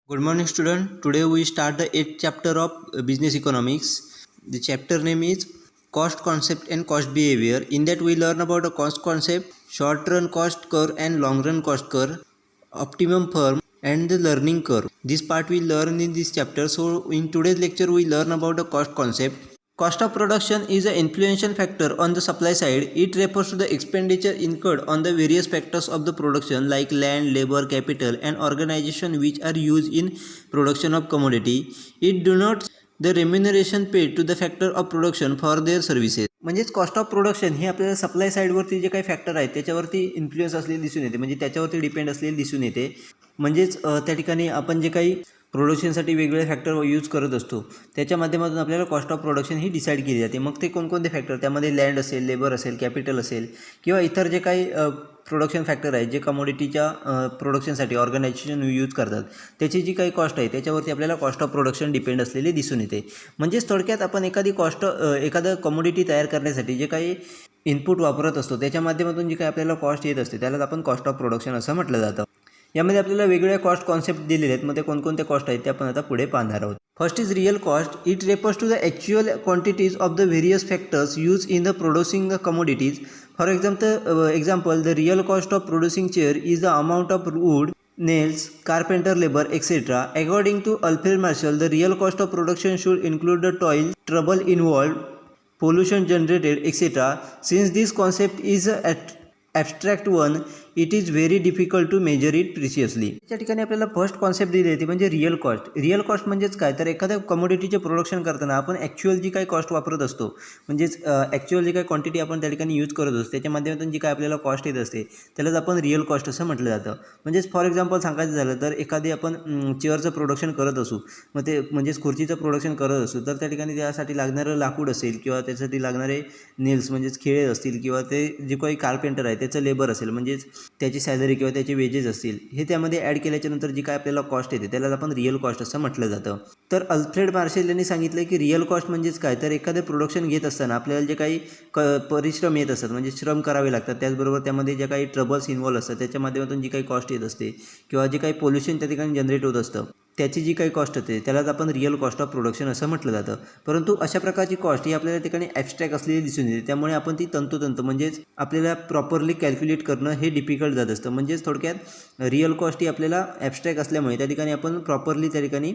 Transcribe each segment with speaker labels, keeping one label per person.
Speaker 1: Good morning, student. Today we start the 8th chapter of business economics. The chapter name is cost concept and cost behavior. In that we learn about the cost concept, short run cost curve and long run cost curve, optimum firm and the learning curve. This part we learn in this chapter. So in today's lecture we learn about the cost concept. Cost of production is an influential factor on the supply side. It refers to the expenditure incurred on the various factors of the production like land, labor, capital and organization which are used in production of commodity. It do not the remuneration paid to the factor of production for their services. म्हणजेच cost of production हे आपल्याला supply साईडवरती जे काही factor आहेत त्याच्यावरती influence असलेली दिसून येते, म्हणजे त्याच्यावरती डिपेंड असलेली दिसून येते. म्हणजेच त्या ठिकाणी आपण जे काही प्रोडक्शनसाठी वेगवेगळे फॅक्टर यूज करत असतो त्याच्या माध्यमातून आपल्याला cost of production he decide केली जाते. मग ते कोणकोणते फॅक्टर, त्यामध्ये लँड असेल, लेबर असेल, कॅपिटल असेल किंवा इतर जे काही प्रोडक्शन फॅक्टर आहेत जे कमोडिटीच्या प्रोडक्शनसाठी ऑर्गनायझेशन यूज करतात त्याची जी काही कॉस्ट आहे त्याच्यावरती आपल्याला कॉस्ट ऑफ प्रोडक्शन डिपेंड असलेली दिसून येते. म्हणजेच थोडक्यात आपण एखादं कमोडिटी तयार करण्यासाठी जे काही इनपुट वापरत असतो त्याच्या माध्यमातून जी काही आपल्याला कॉस्ट येत असते त्यालाच आपण कॉस्ट ऑफ प्रोडक्शन असं म्हटलं जातं. यामध्ये आपल्याला वेगवेगळ्या कॉस्ट कॉन्सेप्ट दिलेले आहेत. मग ते कोणकोणते कॉस्ट आहेत ते आपण आता पुढे पाहणार आहोत. First is real cost. It refers to the actual quantities of the various factors use in the producing the commodities. For example, the real cost of producing chair is the amount of wood, nails, carpenter labor, etc. According to Alfred Marshall, the real cost of production should include the toil, trouble involved, pollution generated, etc. Since this concept is an abstract one, it is very difficult to measure it precisely. त्या ठिकाणी आपल्याला first concept दिली होती म्हणजे real cost. Real cost म्हणजेच काय, तर एखाद्या कमोडिटीचे प्रोडक्शन करताना आपण ॲक्च्युअल जी काही कॉस्ट वापरत असतो, म्हणजेच ॲक्च्युअल जी काही क्वांटिटी आपण त्या ठिकाणी यूज करत असतो त्याच्या माध्यमातून जी काय आपल्याला कॉस्ट येत असते त्यालाच आपण रिअल कॉस्ट असं म्हटलं जातं. म्हणजेच फॉर एक्झाम्पल सांगायचं झालं तर एखादी आपण चेअरचं प्रोडक्शन करत असू, मग ते म्हणजेच खुर्चीचं प्रोडक्शन करत असू तर त्या ठिकाणी त्यासाठी लागणारं लाकूड असेल किंवा त्यासाठी लागणारे नेल्स म्हणजेच खिळे असतील किंवा ते जे काही कार्पेंटर आहे त्याचं लेबर असेल म्हणजेच त्याची सॅलरी किंवा त्याचे वेजेस असतील हे त्यामध्ये ॲड केल्याच्यानंतर जी काय आपल्याला कॉस्ट येते त्याला आपण रिअल कॉस्ट असं म्हटलं जातं. तर अल्फ्रेड मार्शल यांनी सांगितलं की रिअल कॉस्ट म्हणजेच काय, तर एखादं प्रोडक्शन घेत असताना आपल्याला जे काही परिश्रम येत असतात म्हणजे श्रम करावे लागतात, त्याचबरोबर त्यामध्ये जे काही ट्रबल्स इन्व्हॉल्व असतात त्याच्या माध्यमातून जी काही कॉस्ट येत असते किंवा जे काही पोल्युशन त्या ठिकाणी जनरेट होत असतं त्याची जी काही कॉस्ट होते त्यालाच आपण रिअल कॉस्ट ऑफ प्रोडक्शन असं म्हटलं जातं. परंतु अशा प्रकारची कॉस्ट ही आपल्याला ठिकाणी ॲब्स्ट्रॅक्ट असलेली दिसून येते, त्यामुळे आपण ती तंतोतंत म्हणजेच आपल्याला प्रॉपरली कॅल्क्युलेट करणं हे डिफिकल्ट जात असतं. म्हणजेच थोडक्यात रिअल कॉस्ट ही आपल्याला ॲब्स्ट्रॅक्ट असल्यामुळे त्या ठिकाणी आपण प्रॉपरली त्या ठिकाणी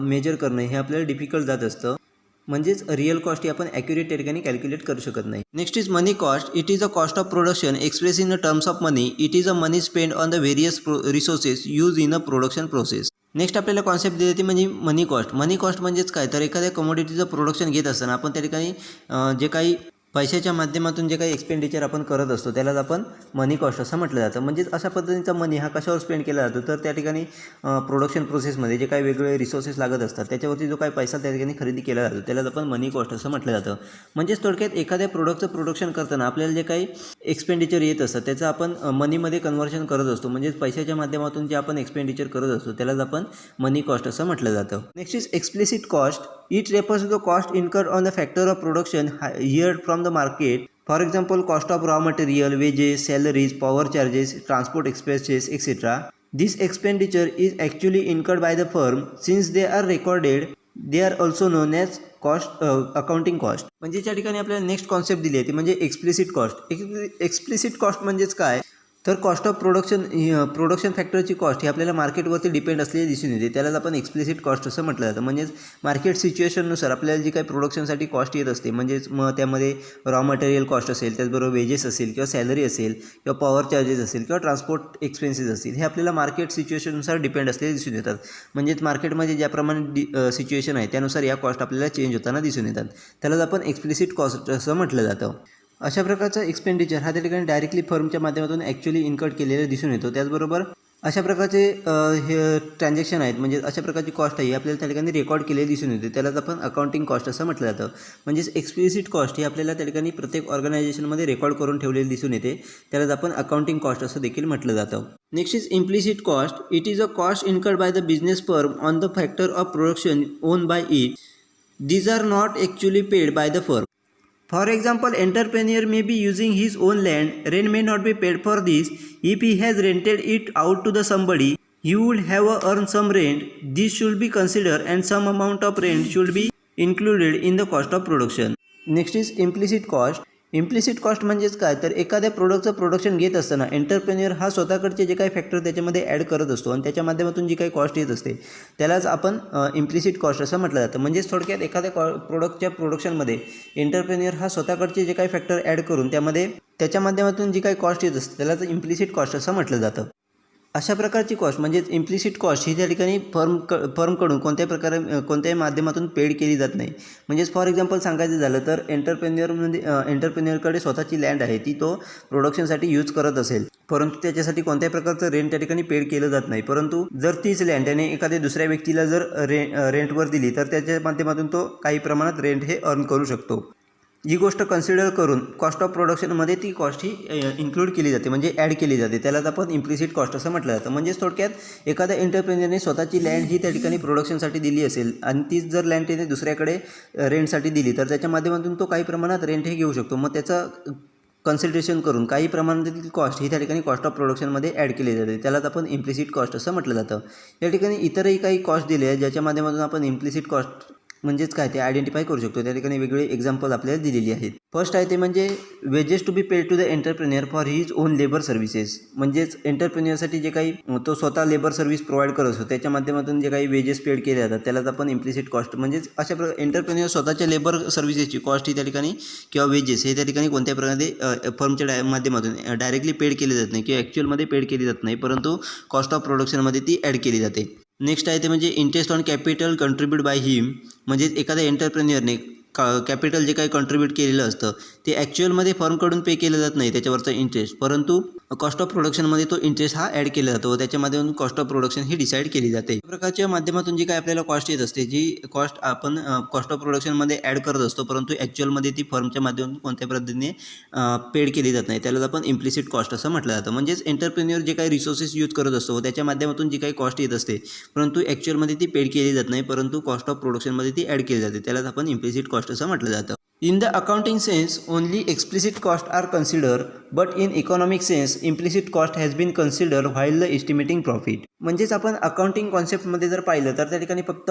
Speaker 1: मेजर करणं हे आपल्याला डिफिकल्ट जात असतं. म्हणजेच रिअल कॉस्ट ही आपण ॲक्युरेट त्या ठिकाणी कॅल्क्युलेट करू शकत नाही. Next is money cost. It is a cost of production express in the terms of money. It is a money spend on the various resources use in a production process. Next आपल्याला concept दिली ती म्हणजे मनी cost. मनी cost म्हणजेच काय, तर एखाद्या कमोडिटीचं production घेत असताना आपण त्या ठिकाणी जे काही पैशाच्या माध्यमातून जे काही एक्सपेंडिचर आपण करत असतो त्यालाच आपण मनी कॉस्ट असं म्हटलं जातं. म्हणजेच अशा पद्धतीचा मनी हा कशावर स्पेंड केला जातो, तर त्या ठिकाणी प्रोडक्शन प्रोसेसमध्ये जे काही वेगवेगळे रिसोर्सेस लागत असतात त्याच्यावरती जो काही पैसा त्या ठिकाणी खरेदी केला जातो त्यालाच आपण मनी कॉस्ट असं म्हटलं जातं. म्हणजेच थोडक्यात एखाद्या प्रोडक्टचं प्रोडक्शन करताना आपल्याला जे काही एक्सपेंडिचर येत असतात त्याचं आपण मनीमध्ये कन्व्हर्शन करत असतो, म्हणजेच पैशाच्या माध्यमातून जे आपण एक्सपेंडिचर करत असतो त्यालाच आपण मनी कॉस्ट असं म्हटलं जातं. Next is explicit cost. It refers to the cost incurred on the factor of production hired from the market. For example, cost of raw material, wages, salaries, power charges, transport expenses, etc. This expenditure is actually incurred by the firm. Since they are recorded, they are also known as cost accounting cost. म्हणजे त्या ठिकाणी आपल्याला next concept दिली आहे ती म्हणजे explicit cost. Explicit cost म्हणजेच काय, तर कॉस्ट ऑफ प्रोडक्शन फॅक्टरची कॉस्ट ही आपल्याला मार्केटवरती डिपेंड असलेली दिसून येते त्यालाच आपण एक्सप्लिसिट कॉस्ट असं म्हटलं जातं. म्हणजेच मार्केट सिच्युएशननुसार आपल्याला जी काही प्रोडक्शनसाठी कॉस्ट येत असते, म्हणजेच मग त्यामध्ये रॉ मटेरियल कॉस्ट असेल, त्याचबरोबर वेजेस असेल किंवा सॅलरी असेल किंवा पॉवर चार्जेस असेल किंवा ट्रान्सपोर्ट एक्सपेन्सेस असतील, हे आपल्याला मार्केट सिच्युएशननुसार डिपेंड असलेले दिसून येतात. म्हणजेच मार्केटमध्ये ज्याप्रमाणे सिच्युएशन आहे त्यानुसार या कॉस्ट आपल्याला चेंज होताना दिसून येतात, त्यालाच आपण एक्सप्लिसिट कॉस्ट असं म्हटलं जातं. अशा प्रकारचा एक्सपेंडिचर हा त्या ठिकाणी डायरेक्टली फर्मच्या माध्यमातून ॲक्च्युअली इन्कर्ड केलेला दिसून येतो. त्याचबरोबर अशा प्रकारचे हे ट्रान्झॅक्शन आहेत म्हणजे अशा प्रकारची कॉस्ट आहे आपल्याला त्या ठिकाणी रेकॉर्ड केलेली दिसून येते, त्यालाच आपण अकाउंटिंग कॉस्ट असं म्हटलं जातं. म्हणजेच एक्सप्लिसिट कॉस्ट ही आपल्याला त्या ठिकाणी प्रत्येक ऑर्गनायझेशनमध्ये रेकॉर्ड करून ठेवलेली दिसून येते, त्यालाच आपण अकाउंटिंग कॉस्ट असं देखील म्हटलं जातं. Next is implicit cost. It is a cost incurred by the business firm on the factor of production own by it. These are not actually paid by the firm. For example, entrepreneur may be using his own land. Rent may not be paid for this. If he has rented it out to the somebody, he would have earned some rent. This should be considered and some amount of rent should be included in the cost of production. Next is implicit cost. Implicit cost म्हणजेच काय, तर एखाद्या प्रोडक्टचं production घेत असताना entrepreneur हा स्वतःकडचे जे काही factor त्याच्यामध्ये ॲड करत असतो आणि त्याच्या माध्यमातून जी काही कॉस्ट येत असते त्यालाच आपण इम्प्लिसिट कॉस्ट असं म्हटलं जातं. म्हणजेच थोडक्यात एखाद्या प्रोडक्टच्या प्रोडक्शनमध्ये एंटरप्रेन्युअर हा स्वतःकडचे जे काही फॅक्टर ॲड करून त्याच्या माध्यमातून जी काही कॉस्ट येत असते त्यालाच इम्प्लिसिट कॉस्ट असं म्हटलं जातं. अशा प्रकारची कॉस्ट म्हणजेच इम्प्लिसिट कॉस्ट ही त्या ठिकाणी फर्मकडून कोणत्याही माध्यमातून पेड केली जात नाही. म्हणजेच फॉर एक्झाम्पल सांगायचं झालं तर एंटरप्रेन्युअरकडे स्वतःची लँड आहे, ती तो प्रोडक्शनसाठी यूज करत असेल, परंतु त्याच्यासाठी कोणत्याही प्रकारचं रेंट त्या ठिकाणी पेड केलं जात नाही. परंतु जर तीच लँड त्याने एखाद्या दुसऱ्या व्यक्तीला जर रेंटवर दिली तर त्याच्या माध्यमातून तो काही प्रमाणात रेंट हे अर्न करू शकतो. ही गोष्ट कन्सिडर करून कॉस्ट ऑफ प्रोडक्शनमध्ये ती कॉस्ट ही इन्क्लूड केली जाते, म्हणजे ॲड केली जाते. त्यालाच आपण इम्प्लिसिट कॉस्ट असं म्हटलं जातं. म्हणजेच थोडक्यात एखाद्या एंटरप्रेन्युअरने स्वतःची लँड ही त्या ठिकाणी प्रोडक्शनसाठी दिली असेल आणि तीच जर लँड त्याने दुसऱ्याकडे रेंटसाठी दिली तर त्याच्या माध्यमातून तो काही प्रमाणात रेंट हे घेऊ शकतो. मग त्याचं कन्सिडरेशन करून काही प्रमाणातील कॉस्ट ही त्या ठिकाणी कॉस्ट ऑफ प्रोडक्शनमध्ये ॲड केली जाते. त्यालाच आपण इम्प्लिसिट कॉस्ट असं म्हटलं जातं. या ठिकाणी इतरही काही कॉस्ट दिले आहेत ज्याच्या माध्यमातून आपण इम्प्लिसिट कॉस्ट म्हणजेच काय ते आयडेंटिफाय करू शकतो. त्या ठिकाणी वेगवेगळे एक्झाम्पल आपल्याला दिलेली आहेत. फर्स्ट आहे ते म्हणजे wages to be paid to the entrepreneur for his own labour services. म्हणजेच एंटरप्रेन्युअरसाठी जे काही तो स्वतः लेबर सर्व्हिस प्रोव्हाइड करत असतो त्याच्या माध्यमातून जे काही वेजेस पेड केले जातात त्यालाच आपण इम्प्लिसिट कॉस्ट. म्हणजेच अशा प्रकारे एंटरप्रेन्युअर स्वतःच्या लेबर सर्व्हिसेसची कॉस्ट ही त्या ठिकाणी किंवा वेजेस हे त्या ठिकाणी कोणत्या प्रकारे फर्मच्या माध्यमातून डायरेक्टली पेड केली जात नाही किंवा ॲक्च्युअलमध्ये पेड केली जात नाही, परंतु कॉस्ट ऑफ प्रोडक्शनमध्ये ती ॲड केली जाते. नेक्स्ट आहे ते म्हणजे interest on capital contribute by him. म्हणजेच एखाद्या एंटरप्रेन्युअरने कॅपिटल जे काही कंट्रीब्यूट केलेलं असतं ते ॲक्च्युअलमध्ये फर्मकडून पे केलं जात नाही त्याच्यावरचा इंटरेस्ट, परंतु कॉस्ट ऑफ प्रोडक्शनमध्ये तो इंटरेस्ट हा ॲड केला जातो व त्याच्या माध्यमातून cost of production he decide केली जाते. या प्रकारच्या माध्यमातून जी काही आपल्याला कॉस्ट येत असते, जी कॉस्ट आपण कॉस्ट ऑफ प्रोडक्शनमध्ये ॲड करत असतो परंतु ॲक्च्युअलमध्ये ती फर्मच्या माध्यमातून कोणत्या पद्धतीने पेड केली जात नाही, त्यालाच आपण इम्प्लिसिट कॉस्ट असं म्हटलं जातं. म्हणजेच एंटरप्रेन्युअर जे काही रिसोर्सेस यूज करत असतो त्याच्या माध्यमातून जी काही कॉस्ट येत असते परंतु ॲक्च्युअलमध्ये ती पेड केली जात नाही, परंतु कॉस्ट ऑफ प्रोडक्शनमध्ये ती ॲड केली जाते, त्यालाच आपण इम्प्लिसिट कॉस्ट असं म्हटलं जातं. In the accounting sense, only explicit costs are considered, but in economic sense, implicit cost has been considered while the estimating profit. म्हणजेच आपण अकाउंटिंग कॉन्सेप्टमध्ये जर पाहिलं तर त्या ठिकाणी फक्त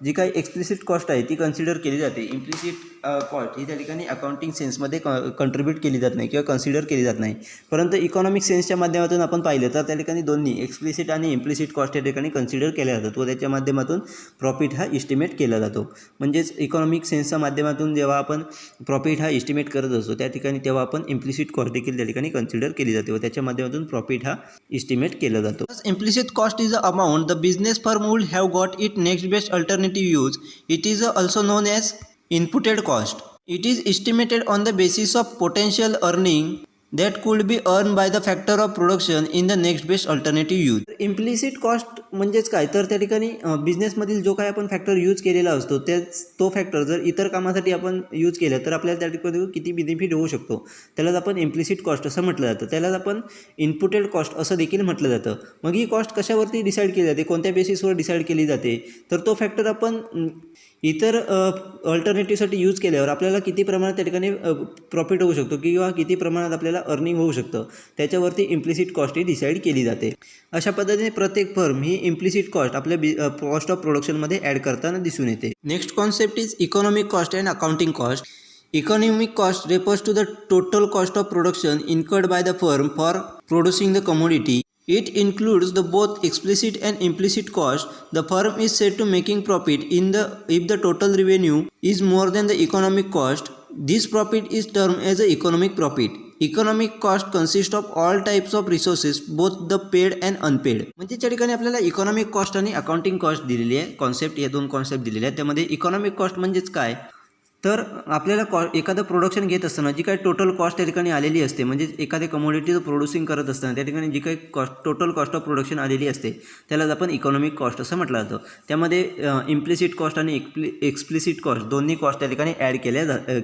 Speaker 1: जी काही एक्सप्लिसिट कॉस्ट आहे ती कन्सिडर केली जाते. इम्प्लिसिट कॉस्ट ही त्या ठिकाणी अकाउंटिंग सेन्समध्ये कंट्रीब्यूट केली जात नाही किंवा कन्सिडर केली जात नाही. परंतु इकॉनॉमिक सेन्सच्या माध्यमातून आपण पाहिलं तर त्या ठिकाणी दोन्ही एक्सप्लिसिट आणि इम्प्लिसिट कॉस्ट या ठिकाणी कन्सिडर केल्या जातात व त्याच्या माध्यमातून प्रॉफिट हा इस्टिमेट केला जातो. म्हणजेच इकॉनॉमिक सेन्सच्या माध्यमातून जेव्हा आपण प्रॉफिट हा इस्टिमेट करत असतो त्या ठिकाणी तेव्हा आपण इम्प्लिसिट कॉस्ट देखील त्या ठिकाणी कन्सिडर केली जाते व त्याच्या माध्यमातून प्रॉफिट हा इस्टिमेट केला जातो. Implicit cost is a amount the business firm would have got it next best alternative use. It is also non as inputted cost. It is estimated on the basis of potential earning that could be earned by the factor of production in the next best alternative use. Implicit cost म्हणजेच काय, तर त्या ठिकाणी बिझनेसमधील जो काय आपण factor use केलेला असतो तो फॅक्टर जर इतर कामासाठी आपण यूज केला तर आपल्याला त्या ठिकाणी किती बेनिफिट होऊ शकतो त्यालाच आपण इम्प्लिसिट कॉस्ट असं म्हटलं जातं. त्यालाच आपण इनपुटेड कॉस्ट असं देखील म्हटलं जातं. मग ही कॉस्ट कशावरती डिसाईड केली जाते, कोणत्या बेसिसवर डिसाईड केली जाते, तर तो फॅक्टर आपण इतर अल्टरनेटिव्हसाठी यूज केल्यावर आपल्याला किती प्रमाणात त्या ठिकाणी प्रॉफिट होऊ शकतो किंवा किती प्रमाणात आपल्याला अर्निंग होऊ शकतं त्याच्यावरती इम्प्लिसिट कॉस्ट ही डिसाईड केली जाते. अशा पद्धतीने प्रत्येक फर्म ही इम्प्लिसिट कॉस्ट आपल्या कॉस्ट ऑफ प्रोडक्शनमध्ये ॲड करताना दिसून येते. Next concept is economic cost and accounting cost. Economic cost refers to the total cost of production incurred by the firm for producing the commodity. It includes the both explicit and implicit cost. The firm is said to making profit if the total revenue is more than the economic cost. This profit is termed as the economic profit. Economic cost consists of all types of resources, both the paid and unpaid. म्हणजे त्या ठिकाणी आपल्याला economic cost आणि accounting cost दिलेली आहे. Concept या दोन concept दिलेले आहेत. त्यामध्ये इकॉनॉमिक कॉस्ट म्हणजेच काय, तर आपल्याला एखादं प्रोडक्शन घेत असताना जी काही टोटल कॉस्ट त्या ठिकाणी आलेली असते, म्हणजे एखाद्या कमोडिटीचं प्रोड्युसिंग करत असताना त्या ठिकाणी जी काही टोटल कॉस्ट ऑफ प्रोडक्शन आलेली असते त्यालाच आपण इकॉनॉमिक कॉस्ट असं म्हटलं जातं. त्यामध्ये इम्प्लिसिट कॉस्ट आणि एक्सप्लिसिट कॉस्ट दोन्ही कॉस्ट त्या ठिकाणी ॲड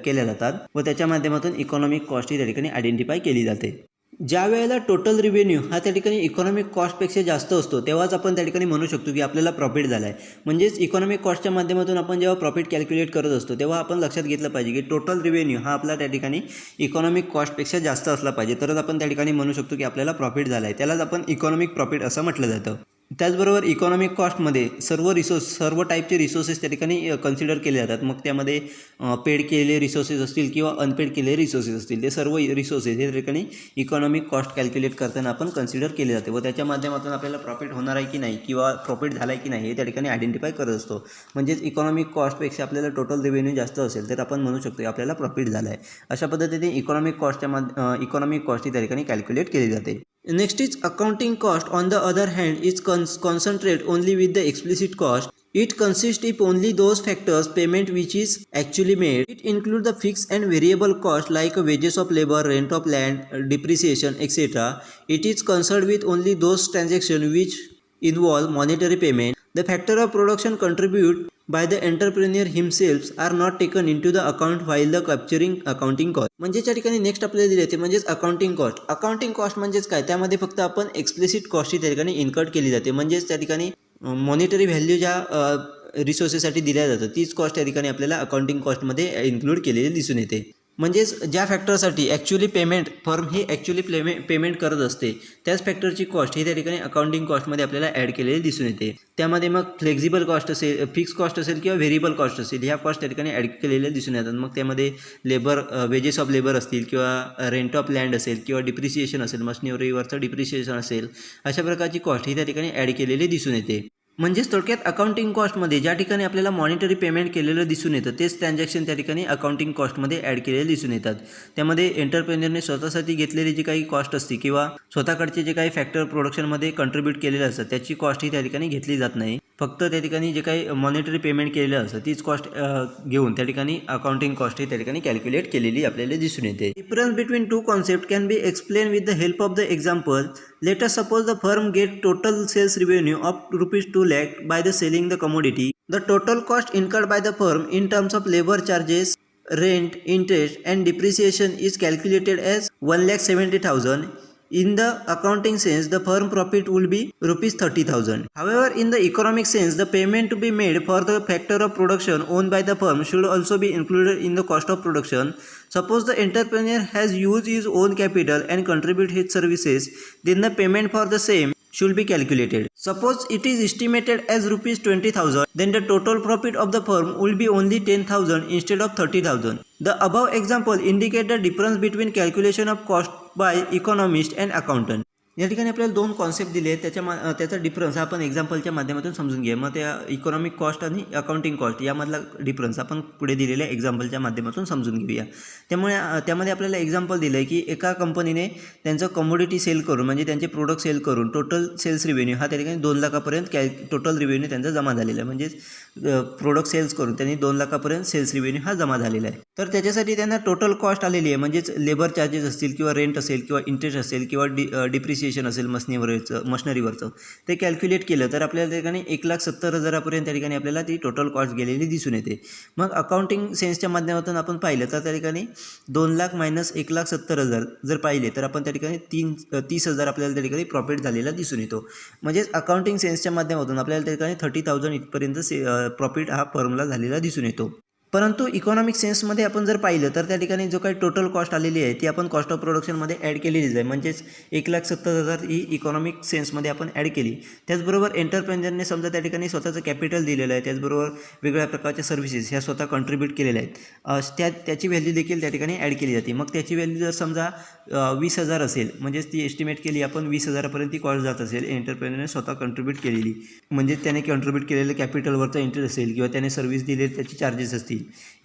Speaker 1: केल्या जातात व त्याच्या माध्यमातून इकॉनॉमिक कॉस्ट ही त्या ठिकाणी आयडेंटिफाय केली जाते. ज्या वेळेला टोटल रिव्हेन्यू हा त्या ठिकाणी इकॉनॉमिक कॉस्टपेक्षा जास्त असतो तेव्हाच आपण त्या ठिकाणी म्हणू शकतो की आपल्याला प्रॉफिट झाला आहे. म्हणजेच इकॉनॉमिक कॉस्टच्या माध्यमातून आपण जेव्हा प्रॉफिट कॅल्क्युलेट करत असतो तेव्हा आपण लक्षात घेतलं पाहिजे की टोटल रिव्हेन्यू हा आपला त्या ठिकाणी इकॉनॉमिक कॉस्टपेक्षा जास्त असला पाहिजे, तरच आपण त्या ठिकाणी म्हणू शकतो की आपल्याला प्रॉफिट झाला आहे. त्यालाच आपण इकॉनॉमिक प्रॉफिट असं म्हटलं जातं. त्याचबरोबर इकॉनॉमिक कॉस्टमध्ये सर्व टाईपचे रिसोर्सेस त्या ठिकाणी कन्सिडर केले जातात. मग त्यामध्ये पेड केलेले रिसोर्सेस असतील किंवा अनपेड केलेले रिसोर्सेस असतील, ते सर्व रिसोर्सेस हे त्या ठिकाणी इकॉनॉमिक कॉस्ट कॅल्क्युलेट करताना आपण कन्सिडर केले जाते व त्याच्या माध्यमातून आपल्याला प्रॉफिट होणार आहे की नाही किंवा प्रॉफिट झाला आहे की नाही हे त्या ठिकाणी आयडेंटिफाय करत असतो. म्हणजेच इकॉनॉमिक कॉस्टपेक्षा आपल्याला टोटल रेव्हेन्यू जास्त असेल तर आपण म्हणू शकतो की आपल्याला प्रॉफिट झाला आहे. अशा पद्धतीने इकॉनॉमिक कॉस्ट ही त्या ठिकाणी कॅल्क्युलेट केली जाते. Next is accounting cost. On the other hand, is concentrate only with the explicit cost. It consists of only those factors payment which is actually made. It includes the fixed and variable cost like wages of labor, rent of land, depreciation, etc. It is concerned with only those transactions which involve monetary payment. The factor of production contribute by the entrepreneur himself are not taken into the account while the capturing accounting cost. म्हणजे त्या ठिकाणी next आपल्याला दिले ते म्हणजेच accounting cost. Accounting cost म्हणजेच काय, त्यामध्ये फक्त आपण एक्सप्लिसिट कॉस्ट ही त्या ठिकाणी इन्कर्ड केली जाते. म्हणजेच त्या ठिकाणी मॉनिटरी व्हॅल्यू ज्या रिसोर्सेससाठी दिल्या जातात तीच कॉस्ट त्या ठिकाणी आपल्याला अकाउंटिंग कॉस्टमध्ये इन्क्लूड केलेली दिसून येते. म्हणजेच ज्या फॅक्टरसाठी ॲक्च्युली फर्म ही ॲक्च्युली पेमेंट करत असते त्याच फॅक्टरची कॉस्ट ही त्या ठिकाणी अकाउंटिंग कॉस्टमध्ये आपल्याला ॲड केलेली दिसून येते. त्यामध्ये मग फ्लेक्झिबल कॉस्ट असेल, फिक्स कॉस्ट असेल किंवा व्हेरिएबल कॉस्ट असेल, ह्या कॉस्ट त्या ठिकाणी ॲड केलेल्या दिसून येतात. मग त्यामध्ये वेजेस ऑफ लेबर असतील किंवा रेंट ऑफ लँड असेल किंवा डिप्रिसिएशन असेल, मशिनरीवरचं डिप्रिसिएशन असेल, अशा प्रकारची कॉस्ट ही त्या ठिकाणी ॲड केलेली दिसून येते. म्हणजेच थोडक्यात अकाउंटिंग कॉस्टमध्ये ज्या ठिकाणी आपल्याला मॉनिटरी पेमेंट केलेलं दिसून येतं तेच ट्रान्झॅक्शन त्या ठिकाणी अकाउंटिंग कॉस्टमध्ये ॲड केलेले दिसून येतात. त्यामध्ये एंटरप्रेन्युअरने स्वतःसाठी घेतलेली जी काही कॉस्ट असते किंवा स्वतःकडचे जे काही फॅक्टर प्रोडक्शनमध्ये कंट्रीब्यूट केलेले असतात त्याची कॉस्ट ही त्या ठिकाणी घेतली जात नाही. फक्त त्या ठिकाणी जे काही मॉनिटरी पेमेंट केलेलं असतं तीच कॉस्ट घेऊन त्या ठिकाणी अकाउंटिंग कॉस्ट ही त्या ठिकाणी कॅल्क्युलेट केलेली आपल्याला दिसून येते. Difference between two concept can be explain with the help of the example. Let us suppose the firm get total sales revenue of rupees 2 lakh by the selling the commodity. The total cost incurred by the firm in terms of labor charges, rent, interest and depreciation is calculated as 1,70,000. In the accounting sense, the firm profit will be rupees 30,000. However, in the economic sense, the payment to be made for the factor of production owned by the firm should also be included in the cost of production. Suppose the entrepreneur has used his own capital and contribute his services, then the payment for the same should be calculated. Suppose it is estimated as rupees 20,000, then the total profit of the firm will be only 10,000 instead of 30,000. The above example indicate the difference between calculation of cost by economist and accountant. या ठिकाणी आपल्याला दोन concept दिले आहेत, त्याचा difference आपण एक्झाम्पलच्या माध्यमातून समजून घ्या. मग त्या इकॉनॉमिक कॉस्ट आणि अकाउंटिंग कॉस्ट यामधला डिफरन्स आपण पुढे दिलेल्या एक्झाम्पलच्या माध्यमातून समजून घेऊया. त्यामध्ये आपल्याला एक्झाम्पल दिलं आहे की एका कंपनीने त्यांचं कमोडिटी सेल करून म्हणजे त्यांचे प्रोडक्ट सेल करून टोटल सेल्स रिव्हेन्यू हा त्या ठिकाणी 2 लाखापर्यंत टोटल रिव्हेन्यू त्यांचा जमा झालेला आहे. म्हणजेच प्रोडक्ट सेल्स करून त्यांनी 2 लाखापर्यंत सेल्स रिव्हेन्यू हा जमा झालेला आहे. तर त्याच्यासाठी त्यांना टोटल कॉस्ट आलेली आहे. म्हणजेच लेबर चार्जेस असतील किंवा रेंट असेल किंवा इंटरेस्ट असेल किंवा डिप्रिसिएशन असेल मशिनरीवरचं ते कॅल्क्युलेट केलं तर आपल्याला त्या ठिकाणी 1,70,000 त्या ठिकाणी आपल्याला ती टोटल कॉस्ट गेलेली दिसून येते. मग अकाउंटिंग सेन्सच्या माध्यमातून आपण पाहिलं तर त्या ठिकाणी 2 लाख मायनस 1,70,000 जर पाहिले तर आपण त्या ठिकाणी 30,000 आपल्याला त्या ठिकाणी प्रॉफिट झालेला दिसून येतो. म्हणजेच अकाउंटिंग सेन्सच्या माध्यमातून आपल्याला त्या ठिकाणी 30,000 इथपर्यंत प्रॉफिट हा फर्मला झालेला दिसून येतो. परंतु इकॉनॉमिक सेन्समध्ये आपण जर पाहिलं तर त्या ठिकाणी जो काही टोटल कॉस्ट आलेली आहे ती आपण कॉस्ट ऑफ प्रोडक्शनमध्ये ॲड केलेलीच आहे. म्हणजेच 1,70,000 ही इकॉनॉमिक सेन्समध्ये आपण ॲड केली. त्याचबरोबर एंटरप्रेन्युअरने समजा त्या ठिकाणी स्वतःचं कॅपिटल दिलेलं आहे, त्याचबरोबर वेगवेगळ्या प्रकारच्या सर्व्हिसेस ह्या स्वतः कंट्रीब्यूट केलेल्या आहेत, त्याची व्हॅल्यू देखील त्या ठिकाणी ॲड केली जाते. मग त्याची व्हॅल्यू जर समजा 20,000 असेल, म्हणजेच ती एस्टिमेट केली आपण 20,000पर्यंत ती कॉस्ट जात असेल एंटरप्रेन्युअरने स्वतः कंट्रीब्यूट केलेली, म्हणजे त्याने कंट्रीब्यूट केलेलं कॅपिटलवरचा इंटरेस्ट असेल किंवा त्याने सर्व्हिस दिलेली त्याची चार्जेस असतील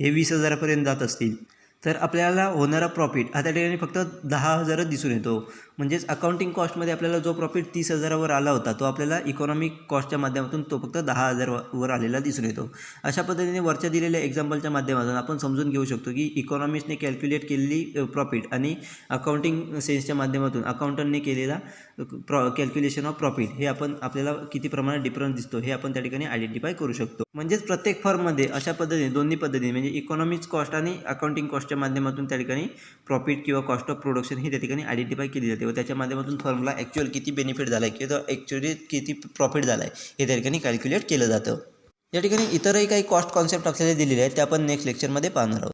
Speaker 1: हे 20,000पर्यंत जात असतील तर आपल्याला होणारा प्रॉफिट हा त्या ठिकाणी फक्त 10,000च दिसून येतो. म्हणजेच अकाउंटिंग कॉस्टमध्ये आपल्याला जो प्रॉफिट 30,000वर आला होता तो आपल्याला इकॉनॉमिक कॉस्टच्या माध्यमातून तो फक्त 10,000वर आलेला दिसून येतो. अशा पद्धतीने वरच्या दिलेल्या एक्झाम्पलच्या माध्यमातून आपण समजून घेऊ शकतो की इकॉनॉमिस्टने कॅल्क्युलेट केलेली प्रॉफिट आणि अकाउंटिंग सेन्सच्या माध्यमातून अकाउंटंटने केलेला कॅल्क्युलेशन ऑफ प्रॉफिट हे आपल्याला किती प्रमाणात डिफरन्स दिसतो हे आपण त्या ठिकाणी आयडेंटिफाय करू शकतो. म्हणजेच प्रत्येक फर्ममध्ये अशा पद्धतीने दोन्ही पद्धतीने म्हणजे इकॉनॉमिक्स कॉस्ट आणि अकाउंटिंग कॉस्टच्या माध्यमातून त्या ठिकाणी प्रॉफिट किंवा कॉस्ट ऑफ प्रोडक्शन ही त्या ठिकाणी आयडेंटिफाय केली जाते व त्याच्या माध्यमातून फर्मला ॲक्च्युअल किती बेनिफिट झाला आहे किंवा ॲक्च्युअली किती प्रॉफिट झाला आहे हे त्या ठिकाणी कॅल्क्युलेट केलं जातं. या ठिकाणी इतरही काही कॉस्ट कॉन्सेप्ट आपल्याला दिलेले आहेत ते आपण नेक्स्ट लेक्चरमध्ये पाहणार आहोत.